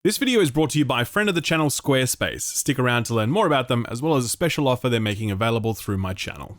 This video is brought to you by friend of the channel Squarespace. Stick around to learn more about them, as well as a special offer they're making available through my channel.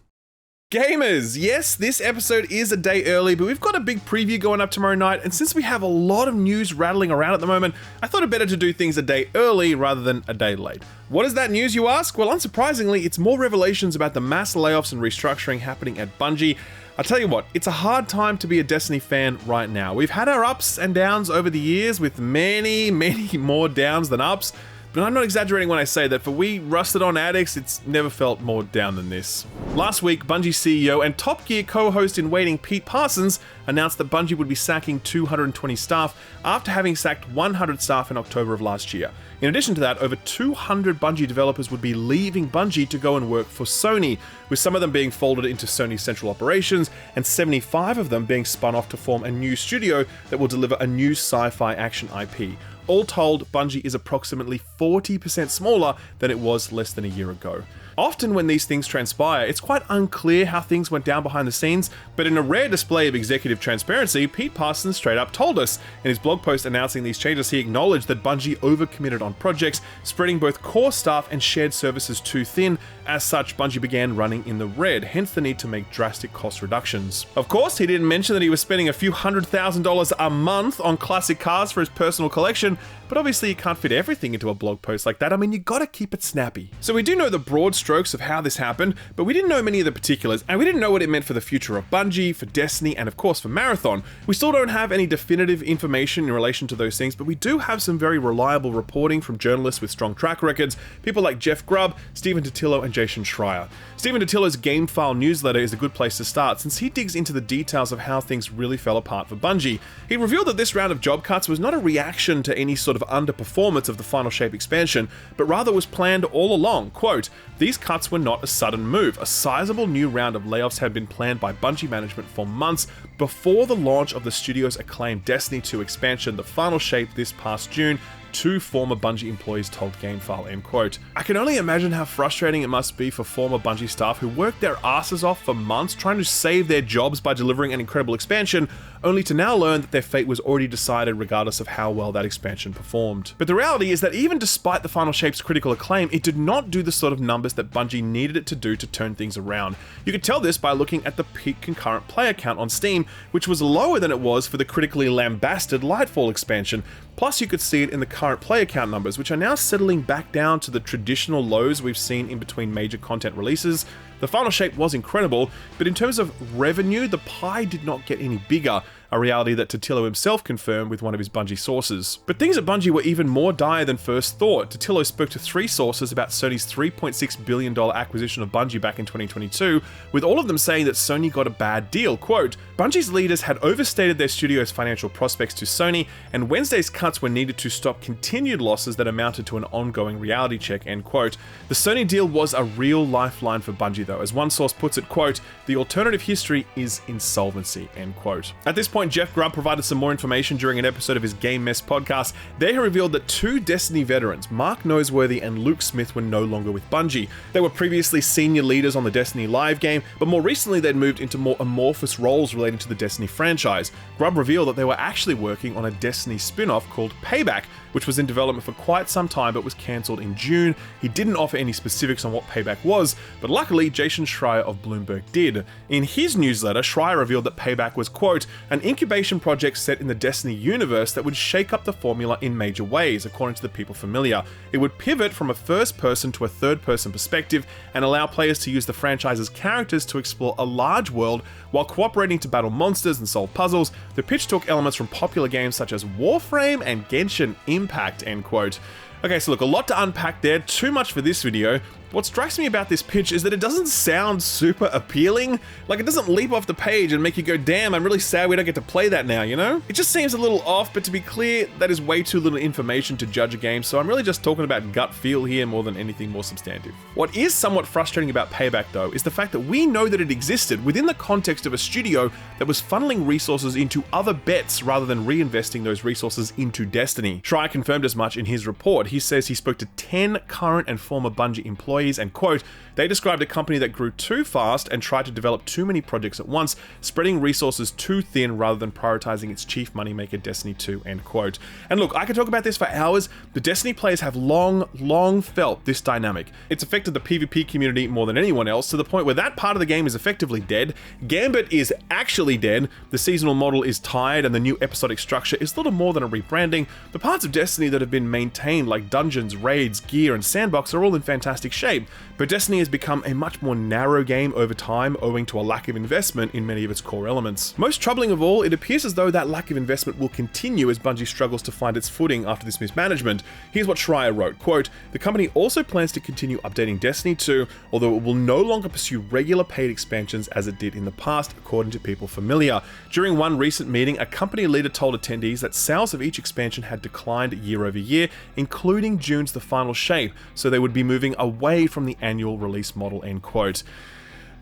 Gamers, yes, this episode is a day early, but we've got a big preview going up tomorrow night, and since we have a lot of news rattling around at the moment, I thought it better to do things a day early rather than a day late. What is that news, you ask? Well, unsurprisingly, it's more revelations about the mass layoffs and restructuring happening at Bungie. I'll tell you what, it's a hard time to be a Destiny fan right now. We've had our ups and downs over the years with many more downs than ups, but I'm not exaggerating when I say that for we rusted on addicts, it's never felt more down than this. Last week, Bungie CEO and Top Gear co-host in waiting Pete Parsons announced that Bungie would be sacking 220 staff after having sacked 100 staff in October of last year. In addition to that, over 200 Bungie developers would be leaving Bungie to go and work for Sony, with some of them being folded into Sony's central operations, and 75 of them being spun off to form a new studio that will deliver a new sci-fi action IP. All told, Bungie is approximately 40% smaller than it was less than a year ago. Often when these things transpire, it's quite unclear how things went down behind the scenes, but in a rare display of executive transparency, Pete Parsons straight up told us. In his blog post announcing these changes, he acknowledged that Bungie overcommitted on projects, spreading both core staff and shared services too thin. As such, Bungie began running in the red, hence the need to make drastic cost reductions. Of course, he didn't mention that he was spending a few $100,000 a month on classic cars for his personal collection, but obviously you can't fit everything into a blog post like that. I mean, you gotta keep it snappy. So we do know the broad strokes of how this happened, but we didn't know many of the particulars, and we didn't know what it meant for the future of Bungie, for Destiny, and of course for Marathon. We still don't have any definitive information in relation to those things, but we do have some very reliable reporting from journalists with strong track records, people like Jeff Grubb, Stephen Totillo, and Jason Schreier. Stephen Totillo's GameFile newsletter is a good place to start, since he digs into the details of how things really fell apart for Bungie. He revealed that this round of job cuts was not a reaction to any sort of underperformance of the Final Shape expansion, but rather was planned all along. Quote, "These cuts were not a sudden move. A sizable new round of layoffs had been planned by Bungie management for months before the launch of the studio's acclaimed Destiny 2 expansion, The Final Shape, this past June, two former Bungie employees told GameFile," end quote. I can only imagine how frustrating it must be for former Bungie staff who worked their asses off for months trying to save their jobs by delivering an incredible expansion, only to now learn that their fate was already decided regardless of how well that expansion performed. But the reality is that even despite the Final Shape's critical acclaim, it did not do the sort of numbers that Bungie needed it to do to turn things around. You could tell this by looking at the peak concurrent player count on Steam, which was lower than it was for the critically lambasted Lightfall expansion. Plus, you could see it in the current player count numbers, which are now settling back down to the traditional lows we've seen in between major content releases. The Final Shape was incredible, but in terms of revenue, the pie did not get any bigger, a reality that Totillo himself confirmed with one of his Bungie sources. But things at Bungie were even more dire than first thought. Totillo spoke to 3 sources about Sony's $3.6 billion acquisition of Bungie back in 2022, with all of them saying that Sony got a bad deal. Quote, "Bungie's leaders had overstated their studio's financial prospects to Sony, and Wednesday's cuts were needed to stop continued losses that amounted to an ongoing reality check," end quote. The Sony deal was a real lifeline for Bungie though. As one source puts it, quote, "The alternative history is insolvency," end quote. At this point, Jeff Grubb provided some more information during an episode of his Game Mess podcast. There he revealed that 2 Destiny veterans, Mark Noseworthy and Luke Smith, were no longer with Bungie. They were previously senior leaders on the Destiny live game, but more recently they'd moved into more amorphous roles relating to the Destiny franchise. Grubb revealed that they were actually working on a Destiny spin-off called Payback, which was in development for quite some time but was cancelled in June. He didn't offer any specifics on what Payback was, but luckily Jason Schreier of Bloomberg did. In his newsletter, Schreier revealed that Payback was, quote, "an incubation project set in the Destiny universe that would shake up the formula in major ways," according to the people familiar. It would pivot from a first-person to a third-person perspective and allow players to use the franchise's characters to explore a large world while cooperating to battle monsters and solve puzzles. The pitch took elements from popular games such as Warframe and Genshin Impact, end quote. Okay, so look, a lot to unpack there, too much for this video. What strikes me about this pitch is that it doesn't sound super appealing. Like, it doesn't leap off the page and make you go, damn, I'm really sad we don't get to play that now, you know? It just seems a little off, but to be clear, that is way too little information to judge a game, so I'm really just talking about gut feel here more than anything more substantive. What is somewhat frustrating about Payback, though, is the fact that we know that it existed within the context of a studio that was funneling resources into other bets rather than reinvesting those resources into Destiny. Schreier confirmed as much in his report. He says he spoke to 10 current and former Bungie employees employees, and quote, they described a company that grew too fast and tried to develop too many projects at once, spreading resources too thin rather than prioritizing its chief moneymaker Destiny 2, end quote. And look, I could talk about this for hours, but Destiny players have long felt this dynamic. It's affected the PvP community more than anyone else, to the point where that part of the game is effectively dead. Gambit is actually dead, the seasonal model is tired, and the new episodic structure is little more than a rebranding. The parts of Destiny that have been maintained, like dungeons, raids, gear, and sandbox, are all in fantastic shape, but Destiny has become a much more narrow game over time, owing to a lack of investment in many of its core elements. Most troubling of all, it appears as though that lack of investment will continue as Bungie struggles to find its footing after this mismanagement. Here's what Schreier wrote, quote, the company also plans to continue updating Destiny 2, although it will no longer pursue regular paid expansions as it did in the past, according to people familiar. During one recent meeting, a company leader told attendees that sales of each expansion had declined year over year, including June's The Final Shape, so they would be moving away from the annual release model, end quote.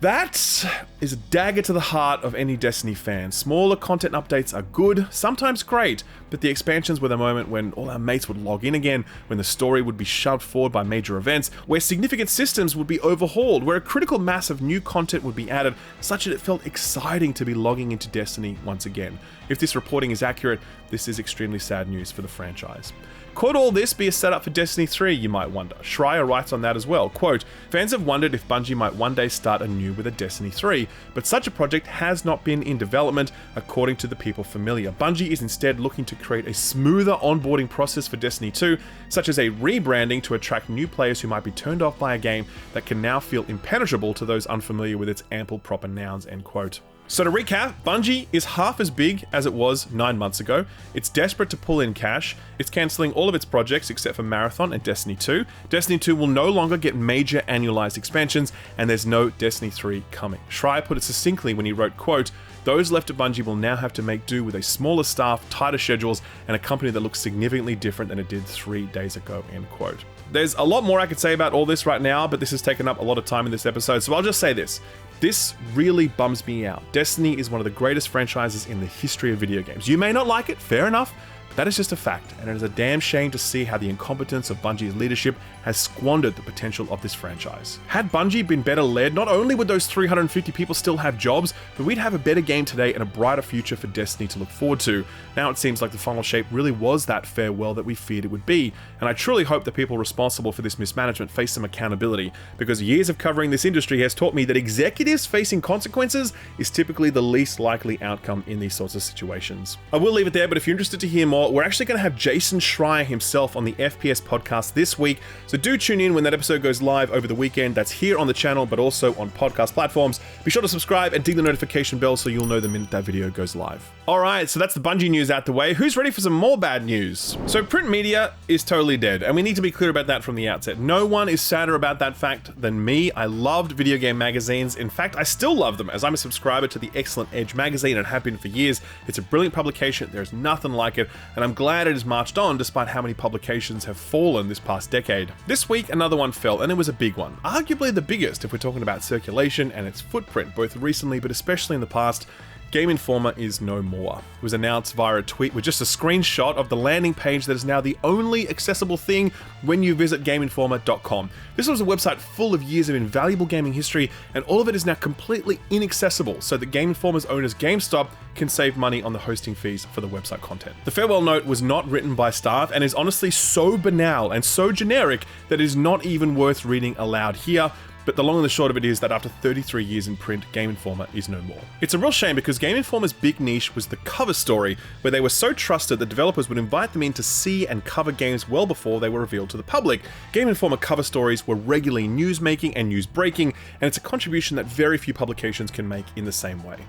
That is a dagger to the heart of any Destiny fan. Smaller content updates are good, sometimes great, but the expansions were the moment when all our mates would log in again, when the story would be shoved forward by major events, where significant systems would be overhauled, where a critical mass of new content would be added, such that it felt exciting to be logging into Destiny once again. If this reporting is accurate, this is extremely sad news for the franchise. Could all this be a setup for Destiny 3, you might wonder? Schreier writes on that as well, quote, fans have wondered if Bungie might one day start anew with a Destiny 3, but such a project has not been in development, according to the people familiar. Bungie is instead looking to create a smoother onboarding process for Destiny 2, such as a rebranding to attract new players who might be turned off by a game that can now feel impenetrable to those unfamiliar with its ample proper nouns, end quote. So to recap, Bungie is half as big as it was 9 months ago. It's desperate to pull in cash. It's cancelling all of its projects except for Marathon and Destiny 2. Destiny 2 will no longer get major annualized expansions, and there's no Destiny 3 coming. Schreier put it succinctly when he wrote, quote, those left at Bungie will now have to make do with a smaller staff, tighter schedules, and a company that looks significantly different than it did 3 days ago, end quote. There's a lot more I could say about all this right now, but this has taken up a lot of time in this episode, so I'll just say this. This really bums me out. Destiny is one of the greatest franchises in the history of video games. You may not like it, fair enough, but that is just a fact, and it is a damn shame to see how the incompetence of Bungie's leadership has squandered the potential of this franchise. Had Bungie been better led, not only would those 350 people still have jobs, but we'd have a better game today and a brighter future for Destiny to look forward to. Now it seems like the Final Shape really was that farewell that we feared it would be, and I truly hope the people responsible for this mismanagement face some accountability, because years of covering this industry has taught me that executives facing consequences is typically the least likely outcome in these sorts of situations. I will leave it there, but if you're interested to hear more, we're actually going to have Jason Schreier himself on the FPS podcast this week, so do tune in when that episode goes live over the weekend. That's here on the channel, but also on podcast platforms. Be sure to subscribe and ding the notification bell so you'll know the minute that video goes live. Alright, so that's the Bungie news out the way. Who's ready for some more bad news? So print media is totally dead, and we need to be clear about that from the outset. No one is sadder about that fact than me. I loved video game magazines. In fact, I still love them, as I'm a subscriber to the excellent Edge magazine and have been for years. It's a brilliant publication, there's nothing like it, and I'm glad it has marched on despite how many publications have fallen this past decade. This week, another one fell, and it was a big one. Arguably the biggest if we're talking about circulation and its footprint, both recently but especially in the past. Game Informer is no more. It was announced via a tweet with just a screenshot of the landing page that is now the only accessible thing when you visit GameInformer.com. This was a website full of years of invaluable gaming history, and all of it is now completely inaccessible so that Game Informer's owners GameStop can save money on the hosting fees for the website content. The farewell note was not written by staff and is honestly so banal and so generic that it is not even worth reading aloud here. But the long and the short of it is that after 33 years in print, Game Informer is no more. It's a real shame because Game Informer's big niche was the cover story, where they were so trusted that developers would invite them in to see and cover games well before they were revealed to the public. Game Informer cover stories were regularly news-making and news-breaking, and it's a contribution that very few publications can make in the same way.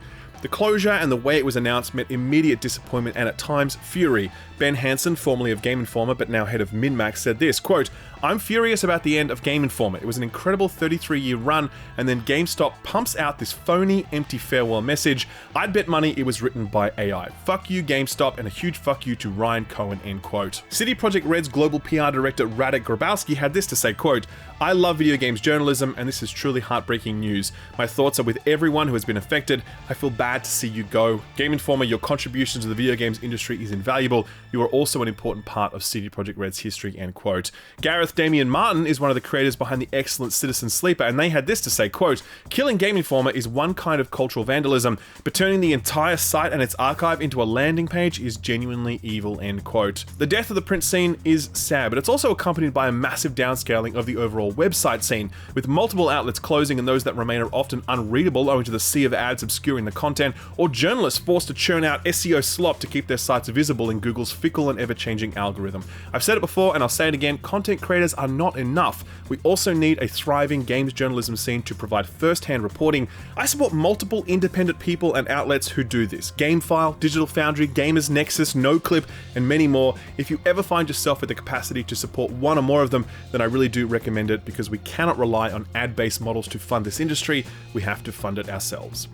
The closure and the way it was announced met immediate disappointment and at times fury. Ben Hansen, formerly of Game Informer but now head of MinMax, said this, quote, I'm furious about the end of Game Informer. It was an incredible 33-year run, and then GameStop pumps out this phony, empty farewell message. I'd bet money it was written by AI. Fuck you, GameStop, and a huge fuck you to Ryan Cohen, end quote. CD Projekt Red's global PR director Radek Grabowski had this to say, quote, I love video games journalism, and this is truly heartbreaking news. My thoughts are with everyone who has been affected. I feel bad sad to see you go. Game Informer, your contribution to the video games industry is invaluable. You are also an important part of CD Projekt Red's history, end quote. Gareth Damian Martin is one of the creators behind the excellent Citizen Sleeper, and they had this to say, quote, "Killing Game Informer is one kind of cultural vandalism, but turning the entire site and its archive into a landing page is genuinely evil," end quote. The death of the print scene is sad, but it's also accompanied by a massive downscaling of the overall website scene, with multiple outlets closing and those that remain are often unreadable owing to the sea of ads obscuring the content, or journalists forced to churn out SEO slop to keep their sites visible in Google's fickle and ever-changing algorithm. I've said it before and I'll say it again, content creators are not enough. We also need a thriving games journalism scene to provide first-hand reporting. I support multiple independent people and outlets who do this. GameFile, Digital Foundry, Gamers Nexus, NoClip, and many more. If you ever find yourself with the capacity to support one or more of them, then I really do recommend it, because we cannot rely on ad-based models to fund this industry. We have to fund it ourselves.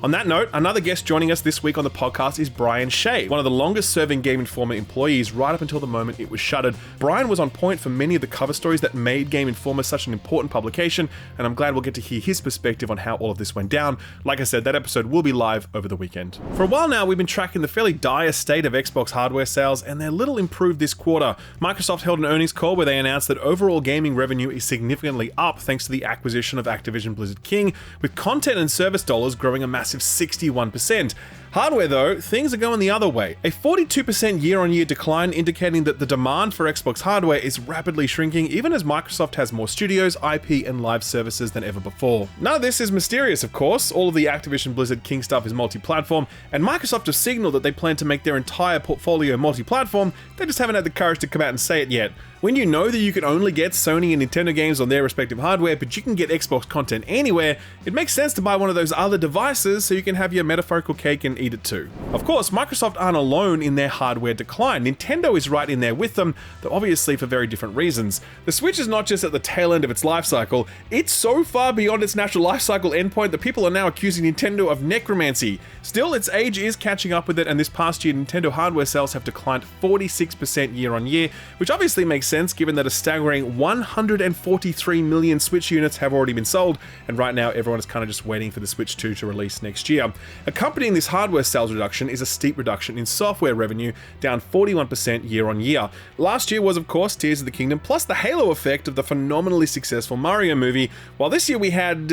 On that note, another guest joining us this week on the podcast is Brian Shea, one of the longest-serving Game Informer employees right up until the moment it was shuttered. Brian was on point for many of the cover stories that made Game Informer such an important publication, and I'm glad we'll get to hear his perspective on how all of this went down. Like I said, that episode will be live over the weekend. For a while now, we've been tracking the fairly dire state of Xbox hardware sales, and they're little improved this quarter. Microsoft held an earnings call where they announced that overall gaming revenue is significantly up thanks to the acquisition of Activision Blizzard King, with content and service dollars growing a massive 61%. Hardware though, things are going the other way. A 42% year-on-year decline indicating that the demand for Xbox hardware is rapidly shrinking even as Microsoft has more studios, IP, and live services than ever before. None of this is mysterious, of course. All of the Activision Blizzard King stuff is multi-platform, and Microsoft have signaled that they plan to make their entire portfolio multi-platform. They just haven't had the courage to come out and say it yet. When you know that you can only get Sony and Nintendo games on their respective hardware, but you can get Xbox content anywhere, it makes sense to buy one of those other devices so you can have your metaphorical cake and eat it too. Of course, Microsoft aren't alone in their hardware decline. Nintendo is right in there with them, though obviously for very different reasons. The Switch is not just at the tail end of its life cycle, it's so far beyond its natural life cycle endpoint that people are now accusing Nintendo of necromancy. Still, its age is catching up with it, and this past year, Nintendo hardware sales have declined 46% year on year, which obviously makes sense given that a staggering 143 million Switch units have already been sold, and right now everyone is kind of just waiting for the Switch 2 to release next year. Accompanying this hardware sales reduction is a steep reduction in software revenue, down 41% year on year. Last year was of course Tears of the Kingdom plus the halo effect of the phenomenally successful Mario movie, while this year we had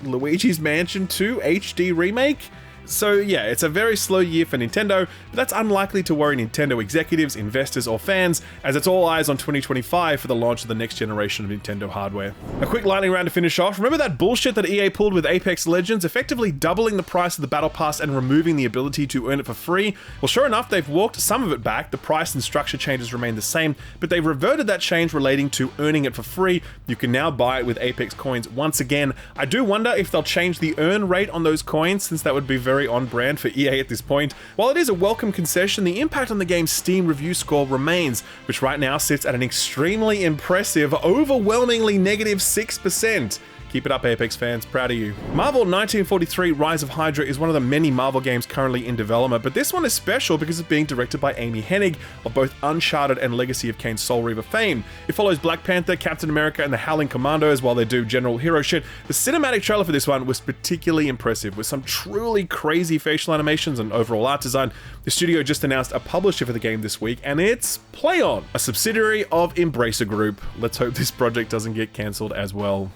Luigi's Mansion 2 HD remake. So yeah, it's a very slow year for Nintendo, but that's unlikely to worry Nintendo executives, investors, or fans, as it's all eyes on 2025 for the launch of the next generation of Nintendo hardware. A quick lightning round to finish off. Remember that bullshit that EA pulled with Apex Legends, effectively doubling the price of the Battle Pass and removing the ability to earn it for free? Well, sure enough, they've walked some of it back. The price and structure changes remain the same, but they've reverted that change relating to earning it for free. You can now buy it with Apex coins once again. I do wonder if they'll change the earn rate on those coins, since that would be very on brand for EA at this point. While it is a welcome concession, the impact on the game's Steam review score remains, which right now sits at an extremely impressive, overwhelmingly negative 6%. Keep it up, Apex fans. Proud of you. Marvel 1943 Rise of Hydra is one of the many Marvel games currently in development, but this one is special because it's being directed by Amy Hennig of both Uncharted and Legacy of Kain Soul Reaver fame. It follows Black Panther, Captain America, and the Howling Commandos while they do general hero shit. The cinematic trailer for this one was particularly impressive, with some truly crazy facial animations and overall art design. The studio just announced a publisher for the game this week, and it's PlayOn, a subsidiary of Embracer Group. Let's hope this project doesn't get cancelled as well.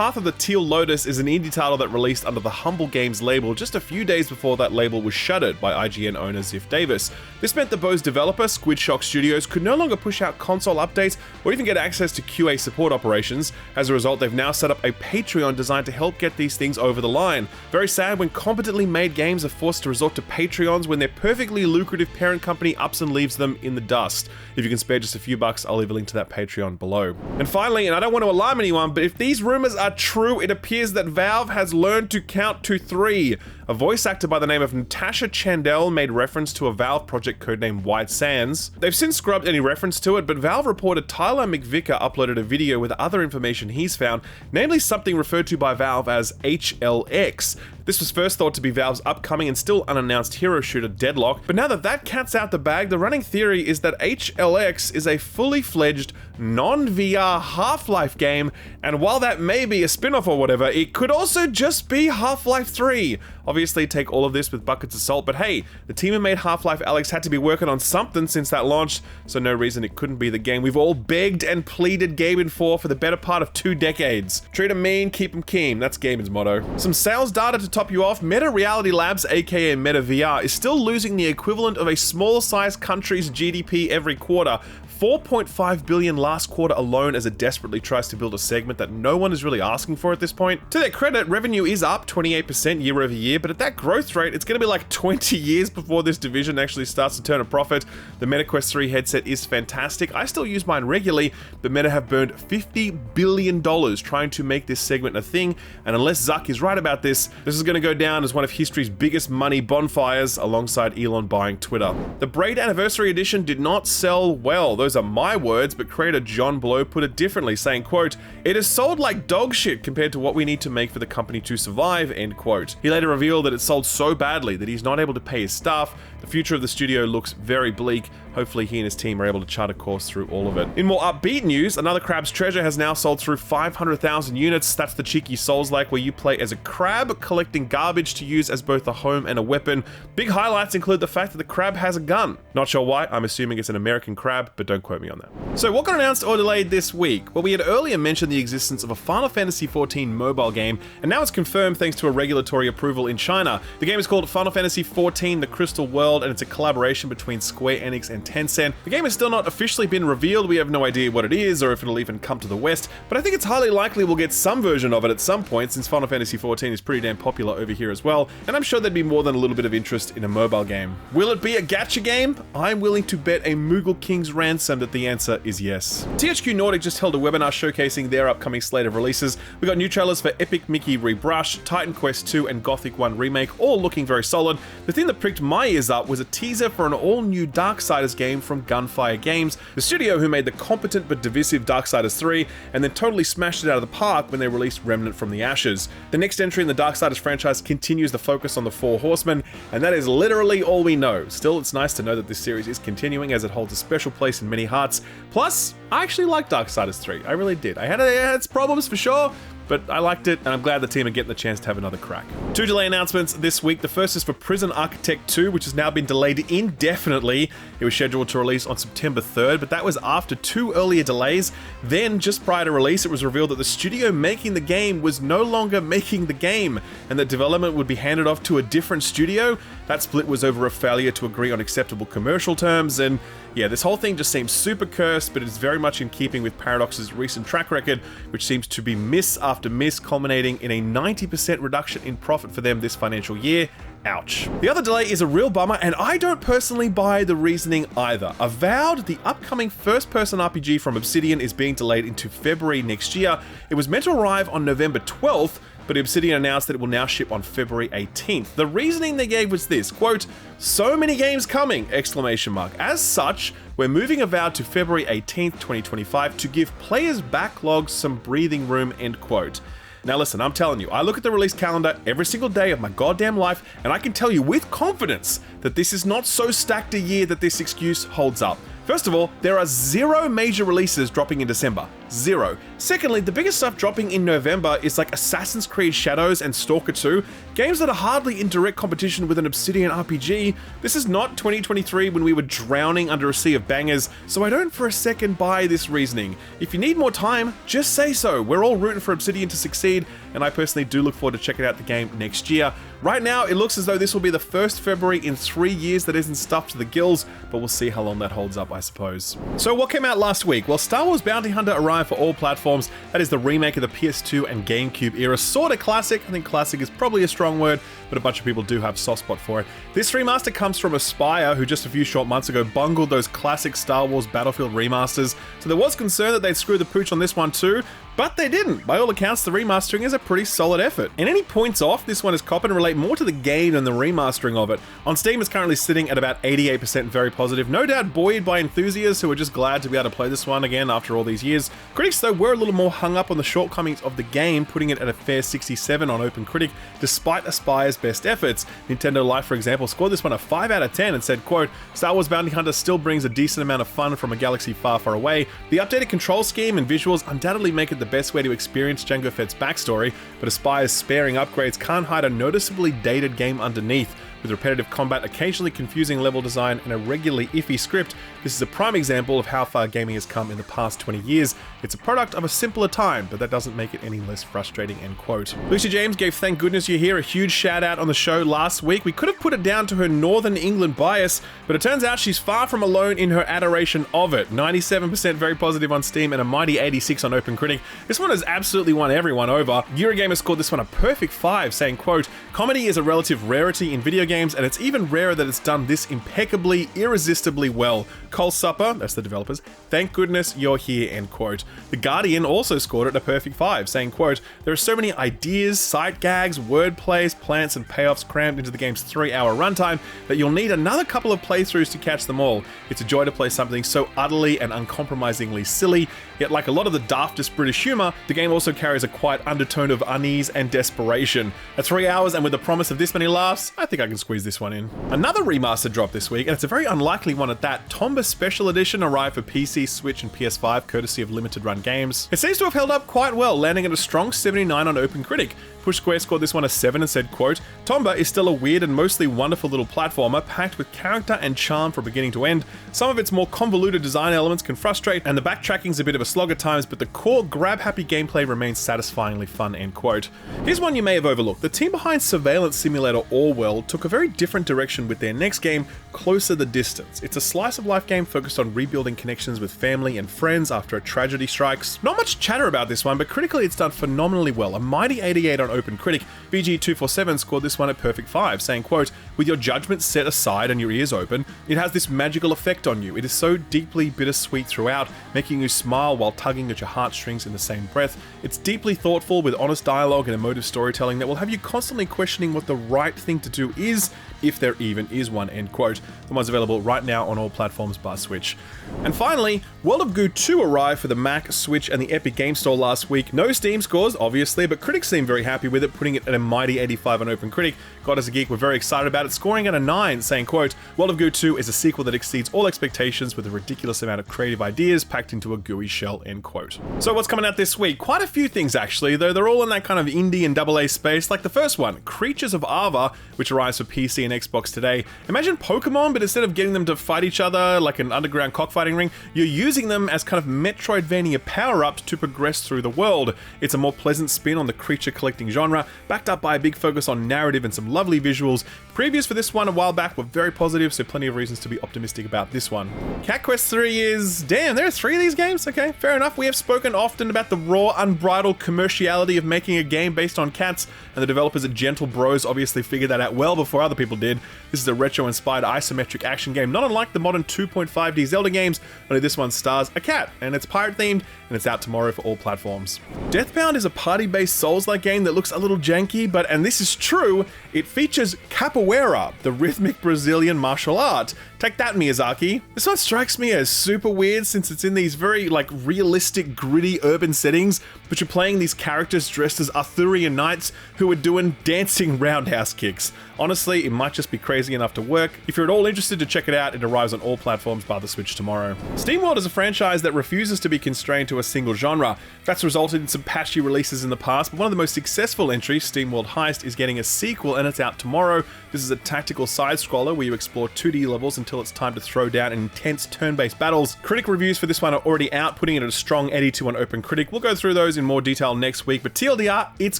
Path of the Teal Lotus is an indie title that released under the Humble Games label just a few days before that label was shuttered by IGN owner Ziff Davis. This meant that Beau's developer, Squid Shock Studios, could no longer push out console updates or even get access to QA support operations. As a result, they've now set up a Patreon designed to help get these things over the line. Very sad when competently made games are forced to resort to Patreons when their perfectly lucrative parent company ups and leaves them in the dust. If you can spare just a few bucks, I'll leave a link to that Patreon below. And finally, and I don't want to alarm anyone, but if these rumors are true, it appears that Valve has learned to count to 3. A voice actor by the name of Natasha Chandel made reference to a Valve project codenamed White Sands. They've since scrubbed any reference to it, but Valve reported Tyler McVicker uploaded a video with other information he's found, namely something referred to by Valve as HLX. This was first thought to be Valve's upcoming and still unannounced hero shooter Deadlock, but now that that cat's out the bag, the running theory is that HLX is a fully fledged, non-VR Half-Life game, and while that may be a spin-off or whatever, it could also just be Half-Life 3. Obviously, take all of this with buckets of salt, but hey, the team who made Half-Life Alyx had to be working on something since that launched, so no reason it couldn't be the game we've all begged and pleaded gaming for the better part of 2 decades. Treat 'em mean, keep 'em keen, that's gaming's motto. Some sales data to top you off. Meta Reality Labs, aka Meta VR, is still losing the equivalent of a small-sized country's GDP every quarter. 4.5 billion last quarter alone, as it desperately tries to build a segment that no one is really asking for at this point. To their credit, revenue is up 28% year over year, but at that growth rate, it's going to be like 20 years before this division actually starts to turn a profit. The Meta Quest 3 headset is fantastic. I still use mine regularly, but Meta have burned $50 billion trying to make this segment a thing, and unless Zuck is right about this, this is going to go down as one of history's biggest money bonfires, alongside Elon buying Twitter. The Braid Anniversary Edition did not sell well. Those are my words, but creator John Blow put it differently, saying, quote, "It is sold like dog shit compared to what we need to make for the company to survive," end quote. He later revealed that it sold so badly that he's not able to pay his staff. The future of the studio looks very bleak. Hopefully he and his team are able to chart a course through all of it. In more upbeat news, another Crab's Treasure has now sold through 500,000 units. That's the cheeky Souls-like where you play as a crab, collecting garbage to use as both a home and a weapon. Big highlights include the fact that the crab has a gun. Not sure why, I'm assuming it's an American crab, but don't quote me on that. So what got announced or delayed this week? Well, we had earlier mentioned the existence of a Final Fantasy XIV mobile game, and now it's confirmed thanks to a regulatory approval in China. The game is called Final Fantasy XIV: The Crystal World, and it's a collaboration between Square Enix and Tencent. The game has still not officially been revealed. We have no idea what it is or if it'll even come to the West, but I think it's highly likely we'll get some version of it at some point, since Final Fantasy XIV is pretty damn popular over here as well, and I'm sure there'd be more than a little bit of interest in a mobile game. Will it be a gacha game? I'm willing to bet a Moogle King's ransom that the answer is yes. THQ Nordic just held a webinar showcasing their upcoming slate of releases. We got new trailers for Epic Mickey Rebrush, Titan Quest 2, and Gothic 1 Remake, all looking very solid. The thing that pricked my ears up was a teaser for an all-new Darksiders game from Gunfire Games, the studio who made the competent but divisive Darksiders 3, and then totally smashed it out of the park when they released Remnant from the Ashes. The next entry in the Darksiders franchise continues the focus on the Four Horsemen, and that is literally all we know. Still, it's nice to know that this series is continuing, as it holds a special place in many hearts. Plus, I actually liked Darksiders 3, I really did. It had its problems for sure, but I liked it, and I'm glad the team are getting the chance to have another crack. 2 delay announcements this week. The first is for Prison Architect 2, which has now been delayed indefinitely. It was scheduled to release on September 3rd, but that was after 2 earlier delays. Then, just prior to release, it was revealed that the studio making the game was no longer making the game, and that development would be handed off to a different studio. That split was over a failure to agree on acceptable commercial terms, and yeah, this whole thing just seems super cursed, but it's very much in keeping with Paradox's recent track record, which seems to be miss after miss, culminating in a 90% reduction in profit for them this financial year. Ouch. The other delay is a real bummer, and I don't personally buy the reasoning either. Avowed, the upcoming first-person RPG from Obsidian is being delayed into February next year. It was meant to arrive on November 12th, but Obsidian announced that it will now ship on February 18th. The reasoning they gave was this, quote, "So many games coming!" exclamation mark. As such, we're moving Avowed to February 18th, 2025 to give players' backlogs some breathing room, end quote. Now listen, I'm telling you, I look at the release calendar every single day of my goddamn life, and I can tell you with confidence that this is not so stacked a year that this excuse holds up. First of all, there are 0 major releases dropping in December. 0. Secondly, the biggest stuff dropping in November is like Assassin's Creed Shadows and Stalker 2, games that are hardly in direct competition with an Obsidian RPG. This is not 2023 when we were drowning under a sea of bangers, so I don't for a second buy this reasoning. If you need more time, just say so. We're all rooting for Obsidian to succeed, and I personally do look forward to checking out the game next year. Right now, it looks as though this will be the first February in 3 years that isn't stuffed to the gills, but we'll see how long that holds up, I suppose. So what came out last week? Well, Star Wars Bounty Hunter arrived for all platforms. That is the remake of the PS2 and GameCube era. Sorta classic. I think classic is probably a strong word, but a bunch of people do have a soft spot for it. This remaster comes from Aspyr, who just a few short months ago bungled those classic Star Wars Battlefield remasters, so there was concern that they'd screw the pooch on this one too, but they didn't. By all accounts, the remastering is a pretty solid effort. And any points off this one is cop and relate more to the game than the remastering of it. On Steam, it's currently sitting at about 88% very positive, no doubt buoyed by enthusiasts who are just glad to be able to play this one again after all these years. Critics, though, were a little more hung up on the shortcomings of the game, putting it at a fair 67 on OpenCritic, despite Aspire's best efforts. Nintendo Life, for example, scored this one a 5 out of 10 and said, quote, Star Wars Bounty Hunter still brings a decent amount of fun from a galaxy far, far away. The updated control scheme and visuals undoubtedly make it the best way to experience Jango Fett's backstory, but Aspire's sparing upgrades can't hide a noticeably dated game underneath. With repetitive combat, occasionally confusing level design, and a regularly iffy script, this is a prime example of how far gaming has come in the past 20 years. It's a product of a simpler time, but that doesn't make it any less frustrating, end quote. Lucy James gave Thank Goodness You're Here a huge shout out on the show last week. We could have put it down to her Northern England bias, but it turns out she's far from alone in her adoration of it. 97% very positive on Steam and a mighty 86 on OpenCritic. This one has absolutely won everyone over. Eurogamer scored this one a perfect 5, saying, quote, comedy is a relative rarity in video games, and it's even rarer that it's done this impeccably, irresistibly well. Cole Supper, that's the developers, thank goodness you're here, end quote. The Guardian also scored it a perfect 5, saying, quote, there are so many ideas, sight gags, word plays, plants, and payoffs crammed into the game's 3-hour runtime that you'll need another couple of playthroughs to catch them all. It's a joy to play something so utterly and uncompromisingly silly, yet like a lot of the daftest British humour, the game also carries a quiet undertone of unease and desperation. At 3 hours and with the promise of this many laughs, I think I can squeeze this one in. Another remaster dropped this week, and it's a very unlikely one at that. Tomba Special Edition arrived for PC, Switch, and PS5, courtesy of Limited Run Games. It seems to have held up quite well, landing at a strong 79 on OpenCritic. Push Square scored this one a 7 and said, quote, Tomba is still a weird and mostly wonderful little platformer, packed with character and charm from beginning to end. Some of its more convoluted design elements can frustrate, and the backtracking's a bit of a slog at times, but the core grab-happy gameplay remains satisfyingly fun, end quote. Here's one you may have overlooked. The team behind Surveillance Simulator Orwell took a very different direction with their next game, Closer the Distance. It's a slice-of-life game focused on rebuilding connections with family and friends after a tragedy strikes. Not much chatter about this one, but critically it's done phenomenally well. A mighty 88 on OpenCritic. VG247 scored this one a perfect 5, saying, quote, with your judgment set aside and your ears open, it has this magical effect on you. It is so deeply bittersweet throughout, making you smile while tugging at your heartstrings in the same breath. It's deeply thoughtful with honest dialogue and emotive storytelling that will have you constantly questioning what the right thing to do is, if there even is one, end quote. The one's available right now on all platforms bar Switch. And finally, World of Goo 2 arrived for the Mac, Switch, and the Epic Game Store last week. No Steam scores, obviously, but critics seem very happy with it, putting it at a mighty 85 on OpenCritic. God as a Geek were very excited about it, scoring at a 9, saying, quote, World of Goo 2 is a sequel that exceeds all expectations with a ridiculous amount of creative ideas packed into a gooey shell, end quote. So what's coming out this week? Quite a few things actually, though they're all in that kind of indie and AA space, like the first one, Creatures of Ava, which arrives for PC and Xbox today. Imagine Pokemon, but instead of getting them to fight each other like an underground cockfighting ring, you're using them as kind of Metroidvania power-ups to progress through the world. It's a more pleasant spin on the creature collecting genre, backed up by a big focus on narrative and some lovely visuals. Previews for this one a while back were very positive, so plenty of reasons to be optimistic about this one. Cat Quest 3 is... damn, there are 3 of these games? Okay, fair enough. We have spoken often about the raw, unbridled commerciality of making a game based on cats, and the developers at Gentle Bros obviously figured that out well before other people did. This is a retro-inspired isometric action game, not unlike the modern 2.5D Zelda games, only this one stars a cat, and it's pirate-themed, and it's out tomorrow for all platforms. Deathpound is a party-based Souls-like game that looks a little janky, but, and this is true, it features capoeira, the rhythmic Brazilian martial art. Take that, Miyazaki. This one strikes me as super weird since it's in these very, like, realistic, gritty urban settings, but you're playing these characters dressed as Arthurian knights who are doing dancing roundhouse kicks. Honestly, it might just be crazy enough to work. If you're at all interested to check it out, it arrives on all platforms bar the Switch tomorrow. SteamWorld is a franchise that refuses to be constrained to a single genre. That's resulted in some patchy releases in the past, but one of the most successful entries, SteamWorld Heist, is getting a sequel and it's out tomorrow. This is a tactical side-scroller where you explore 2D levels until it's time to throw down intense turn-based battles. Critic reviews for this one are already out, putting it at a strong 82 on OpenCritic. We'll go through those in more detail next week, but TLDR, it's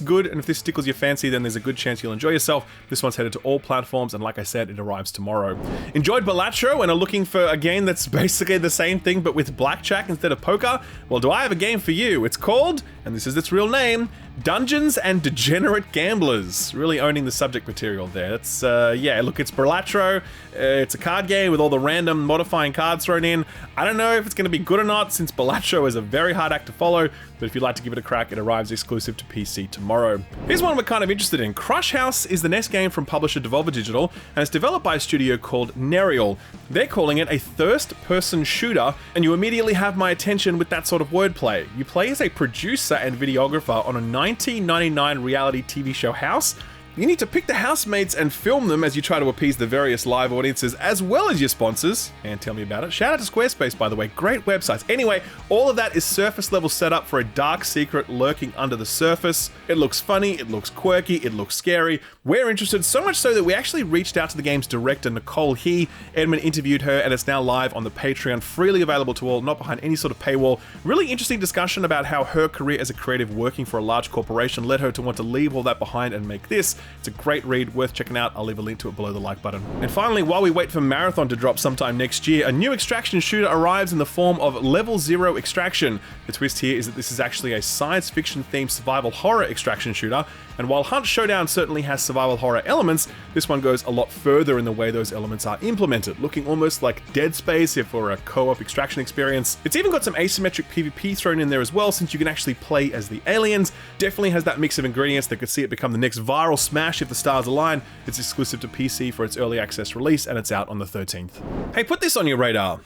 good, and if this tickles your fancy, then there's a good chance you'll enjoy yourself. This one's headed to all platforms, and like I said, it arrives tomorrow. Enjoyed Balatro and are looking for a game that's basically the same thing, but with blackjack instead of poker? Well, do I have a game for you? It's called, and this is its real name, Dungeons and Degenerate Gamblers. Really owning the subject material there. That's, yeah, look, it's Balatro. It's a card game with all the random modifying cards thrown in. I don't know if it's going to be good or not, since Balatro is a very hard act to follow, but if you'd like to give it a crack, it arrives exclusive to PC tomorrow. Here's one we're kind of interested in. Crush House is the next game from publisher Devolver Digital, and it's developed by a studio called Nerial. They're calling it a first-person shooter, and you immediately have my attention with that sort of wordplay. You play as a producer and videographer on a 1999 reality TV show House. You need to pick the housemates and film them as you try to appease the various live audiences as well as your sponsors. And tell me about it. Shout out to Squarespace, by the way. Great websites. Anyway, all of that is surface level setup for a dark secret lurking under the surface. It looks funny, it looks quirky, it looks scary. We're interested, so much so that we actually reached out to the game's director, Nicole He. Edmond interviewed her, and it's now live on the Patreon, freely available to all, not behind any sort of paywall. Really interesting discussion about how her career as a creative working for a large corporation led her to want to leave all that behind and make this. It's a great read, worth checking out. I'll leave a link to it below the like button. And finally, while we wait for Marathon to drop sometime next year, a new extraction shooter arrives in the form of Level 0 Extraction. The twist here is that this is actually a science fiction themed survival horror extraction shooter, and while Hunt Showdown certainly has survival horror elements, this one goes a lot further in the way those elements are implemented, looking almost like Dead Space if it were a co-op extraction experience. It's even got some asymmetric PvP thrown in there as well, since you can actually play as the aliens. Definitely has that mix of ingredients that could see it become the next viral smash if the stars align. It's exclusive to PC for its early access release, and it's out on the 13th. Hey, put this on your radar.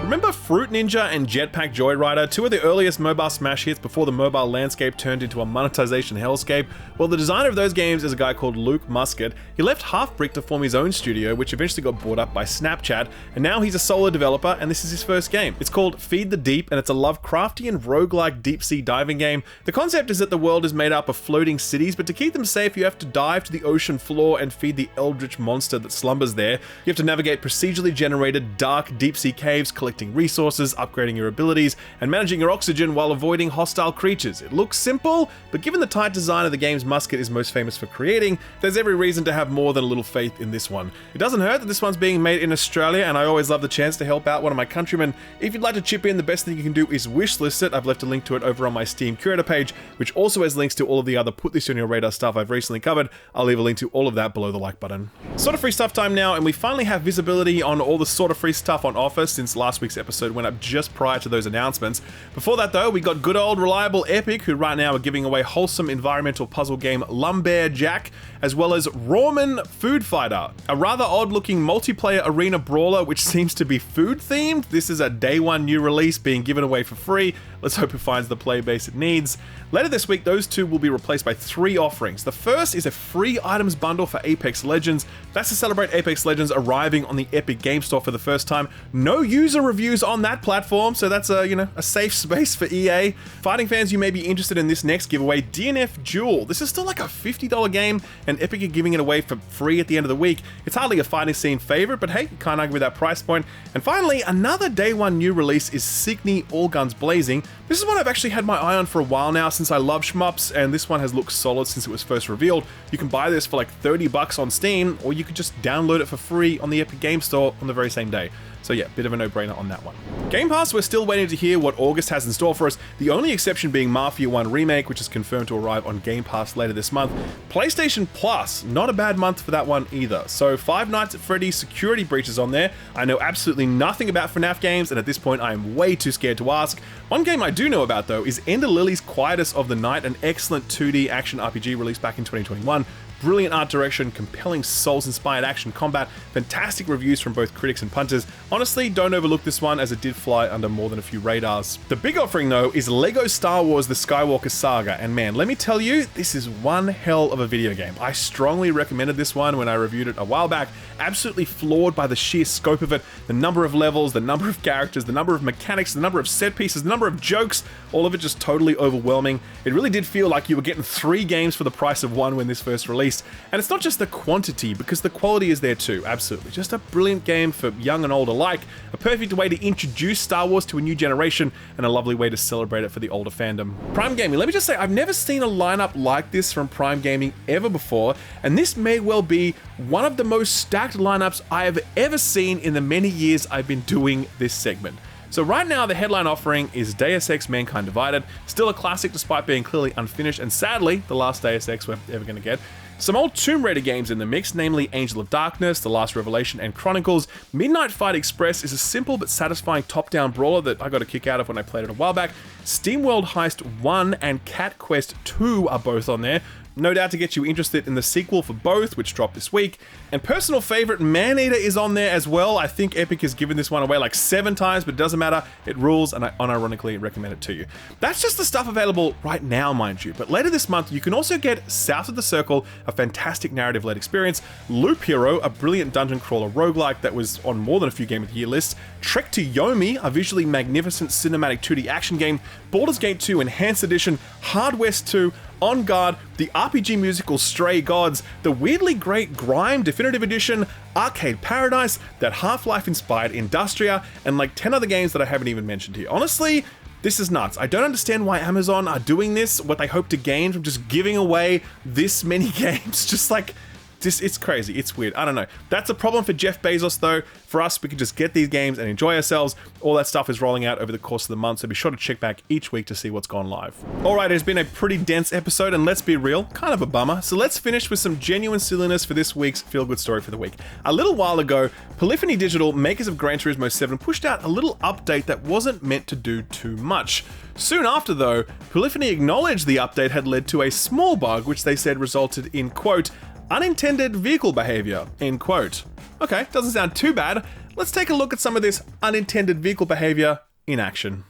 Remember Fruit Ninja and Jetpack Joyrider, two of the earliest mobile smash hits before the mobile landscape turned into a monetization hellscape? Well, the designer of those games is a guy called Luke Muscat. He left Half-Brick to form his own studio, which eventually got bought up by Snapchat, and now he's a solo developer, and this is his first game. It's called Feed the Deep, and it's a Lovecraftian roguelike deep-sea diving game. The concept is that the world is made up of floating cities, but to keep them safe, you have to dive to the ocean floor and feed the eldritch monster that slumbers there. You have to navigate procedurally generated, dark, deep-sea caves, collecting resources, upgrading your abilities, and managing your oxygen while avoiding hostile creatures. It looks simple, but given the tight design of the games Muscat is most famous for creating, there's every reason to have more than a little faith in this one. It doesn't hurt that this one's being made in Australia, and I always love the chance to help out one of my countrymen. If you'd like to chip in, the best thing you can do is wishlist it. I've left a link to it over on my Steam Curator page, which also has links to all of the other Put This On Your Radar stuff I've recently covered. I'll leave a link to all of that below the like button. Sort of free stuff time now, and we finally have visibility on all the sort of free stuff on offer since last week's episode went up just prior to those announcements. Before that though, we got good old reliable Epic, who right now are giving away wholesome environmental puzzle game Lumbear Jack, as well as Rawman Food Fighter, a rather odd looking multiplayer arena brawler which seems to be food themed. This is a day one new release being given away for free. Let's hope it finds the play base it needs. Later this week, those two will be replaced by 3 offerings. The first is a free items bundle for Apex Legends. That's to celebrate Apex Legends arriving on the Epic Game Store for the first time. No user reviews on that platform, so that's a safe space for EA. Fighting fans, you may be interested in this next giveaway, DNF Duel. This is still like a $50 game, and Epic are giving it away for free at the end of the week. It's hardly a fighting scene favorite, but hey, you can't argue with that price point. And finally, another day one new release is Signy All Guns Blazing. This is one I've actually had my eye on for a while now since I love shmups, and this one has looked solid since it was first revealed. You can buy this for like $30 on Steam, or you could just download it for free on the Epic Game Store on the very same day. So yeah, bit of a no-brainer on that one. Game Pass, we're still waiting to hear what August has in store for us, the only exception being Mafia 1 Remake, which is confirmed to arrive on Game Pass later this month. PlayStation Plus, not a bad month for that one either. So Five Nights at Freddy's Security Breach is on there. I know absolutely nothing about FNAF games, and at this point I am way too scared to ask. One game I do know about though is Ender Lily's Quietus of the Night, an excellent 2D action RPG released back in 2021. Brilliant art direction, compelling Souls-inspired action combat, fantastic reviews from both critics and punters. Honestly, don't overlook this one as it did fly under more than a few radars. The big offering though is LEGO Star Wars The Skywalker Saga, and man, let me tell you, this is one hell of a video game. I strongly recommended this one when I reviewed it a while back. Absolutely floored by the sheer scope of it, the number of levels, the number of characters, the number of mechanics, the number of set pieces, the number number of jokes, all of it just totally overwhelming. It really did feel like you were getting 3 games for the price of 1 when this first released. And it's not just the quantity, because the quality is there too, absolutely. Just a brilliant game for young and old alike, a perfect way to introduce Star Wars to a new generation, and a lovely way to celebrate it for the older fandom. Prime Gaming, let me just say, I've never seen a lineup like this from Prime Gaming ever before, and this may well be one of the most stacked lineups I have ever seen in the many years I've been doing this segment. So right now, the headline offering is Deus Ex Mankind Divided, still a classic despite being clearly unfinished, and sadly, the last Deus Ex we're ever going to get. Some old Tomb Raider games in the mix, namely Angel of Darkness, The Last Revelation, and Chronicles. Midnight Fight Express is a simple but satisfying top-down brawler that I got a kick out of when I played it a while back. SteamWorld Heist 1 and Cat Quest 2 are both on there. No doubt to get you interested in the sequel for both, which dropped this week. And personal favorite, Maneater is on there as well. I think Epic has given this one away like 7 times, but it doesn't matter. It rules, and I unironically recommend it to you. That's just the stuff available right now, mind you. But later this month, you can also get South of the Circle, a fantastic narrative-led experience, Loop Hero, a brilliant dungeon crawler roguelike that was on more than a few Game of the Year lists, Trek to Yomi, a visually magnificent cinematic 2D action game, Baldur's Gate 2 Enhanced Edition, Hard West 2, On Guard, the RPG musical Stray Gods, the weirdly great Grime Definitive Edition, Arcade Paradise, that Half-Life inspired Industria, and like 10 other games that I haven't even mentioned here. Honestly, this is nuts. I don't understand why Amazon are doing this, what they hope to gain from just giving away this many games. Just like, it's crazy. It's weird. I don't know. That's a problem for Jeff Bezos, though. For us, we can just get these games and enjoy ourselves. All that stuff is rolling out over the course of the month, so be sure to check back each week to see what's gone live. Alright, it's been a pretty dense episode, and let's be real, kind of a bummer. So let's finish with some genuine silliness for this week's feel-good story for the week. A little while ago, Polyphony Digital, makers of Gran Turismo 7, pushed out a little update that wasn't meant to do too much. Soon after, though, Polyphony acknowledged the update had led to a small bug, which they said resulted in, quote, unintended vehicle behavior, end quote. Okay, doesn't sound too bad. Let's take a look at some of this unintended vehicle behavior in action.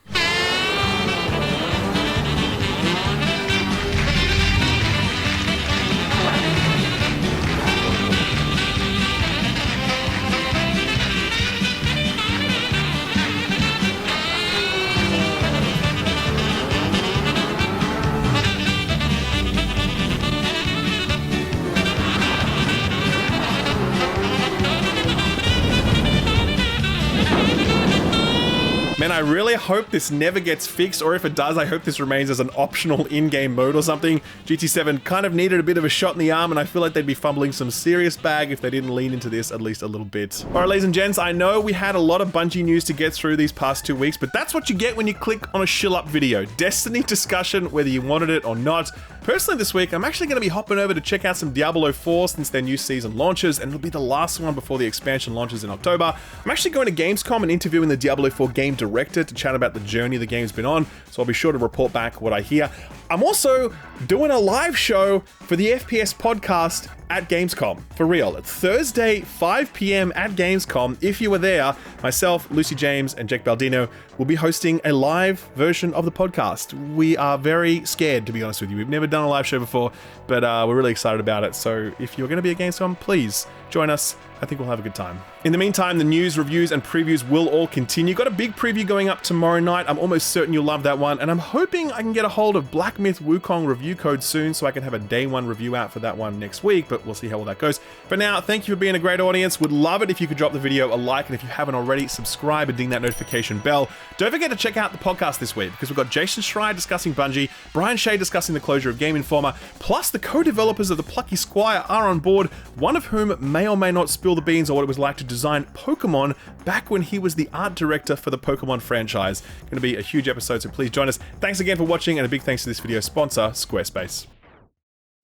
Man, I really hope this never gets fixed, or if it does, I hope this remains as an optional in-game mode or something. GT7 kind of needed a bit of a shot in the arm, and I feel like they'd be fumbling some serious bag if they didn't lean into this at least a little bit. Alright, ladies and gents, I know we had a lot of Bungie news to get through these past 2 weeks, but that's what you get when you click on a shill-up video. Destiny discussion, whether you wanted it or not. Personally, this week, I'm actually going to be hopping over to check out some Diablo 4 since their new season launches, and it'll be the last one before the expansion launches in October. I'm actually going to Gamescom and interviewing the Diablo 4 game director to chat about the journey the game's been on, so I'll be sure to report back what I hear. I'm also doing a live show for the FPS podcast at Gamescom, for real. It's Thursday, 5 p.m. at Gamescom. If you were there, myself, Lucy James, and Jake Baldino will be hosting a live version of the podcast. We are very scared, to be honest with you. We've never done a live show before, but we're really excited about it. So if you're going to be at Gamescom, please join us. I think we'll have a good time. In the meantime, the news, reviews, and previews will all continue. Got a big preview going up tomorrow night. I'm almost certain you'll love that one, and I'm hoping I can get a hold of Black Myth Wukong review code soon so I can have a day 1 review out for that one next week, but we'll see how all that goes. For now, thank you for being a great audience. Would love it if you could drop the video a like, and if you haven't already, subscribe and ding that notification bell. Don't forget to check out the podcast this week, because we've got Jason Schreier discussing Bungie, Brian Shea discussing the closure of Game Informer, plus the co-developers of the Plucky Squire are on board, one of whom may or may not spill the beans on what it was like to design Pokemon back when he was the art director for the Pokemon franchise. Going to be a huge episode, so please join us. Thanks again for watching, and a big thanks to this video sponsor, Squarespace.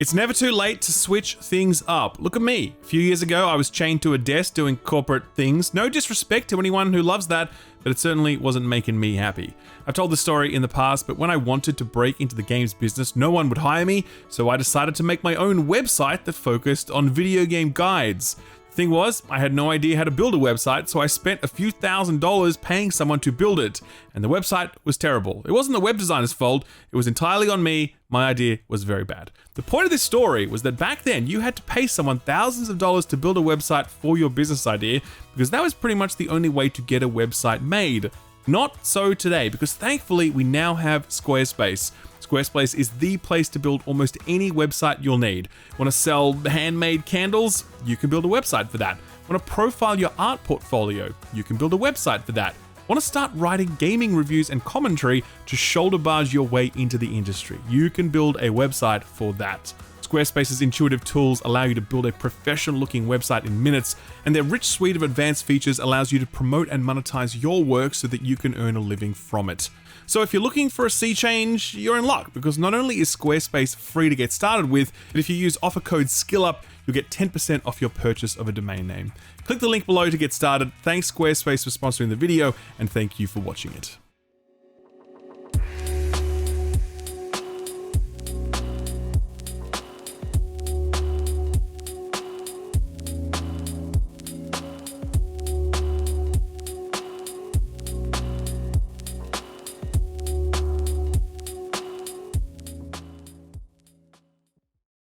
It's never too late to switch things up. Look at me. A few years ago, I was chained to a desk doing corporate things. No disrespect to anyone who loves that, but it certainly wasn't making me happy. I've told this story in the past, but when I wanted to break into the games business, no one would hire me, so I decided to make my own website that focused on video game guides. Thing was, I had no idea how to build a website, so I spent a few $1,000s paying someone to build it, and the website was terrible. It wasn't the web designer's fault, it was entirely on me. My idea was very bad. The point of this story was that back then you had to pay someone thousands of dollars to build a website for your business idea, because that was pretty much the only way to get a website made. Not so today, because thankfully we now have Squarespace. Squarespace is the place to build almost any website you'll need. Want to sell handmade candles? You can build a website for that. Want to profile your art portfolio? You can build a website for that. Want to start writing gaming reviews and commentary to shoulder barge your way into the industry? You can build a website for that. Squarespace's intuitive tools allow you to build a professional-looking website in minutes, and their rich suite of advanced features allows you to promote and monetize your work so that you can earn a living from it. So if you're looking for a sea change, you're in luck, because not only is Squarespace free to get started with, but if you use offer code SKILLUP, you'll get 10% off your purchase of a domain name. Click the link below to get started. Thanks Squarespace for sponsoring the video, and thank you for watching it.